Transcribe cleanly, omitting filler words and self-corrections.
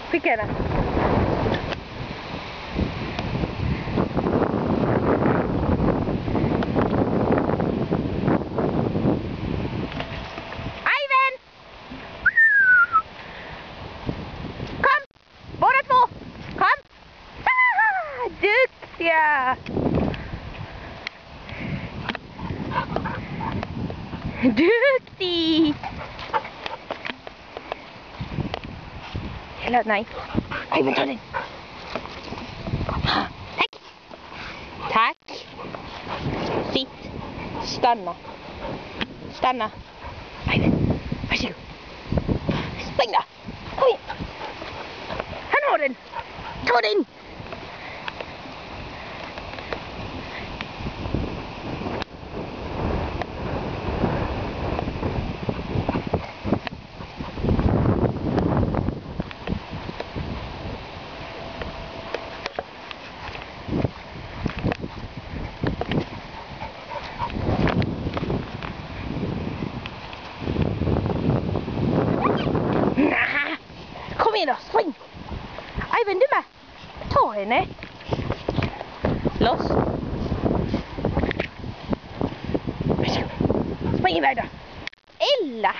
Skicka henne. Eivind! Kom! Båda två! Kom! Ah, duktiga! Duktig! Eller nej. Eivind, ta den. Tack. Tack. Sitt. Stanna. Stanna. Eivind, varsågod. Spring då. Kom igen. Han har den. Ta den. Kom igen då, spring! Eivind, du med! Ta henne! Loss! Spring iväg då! Ella!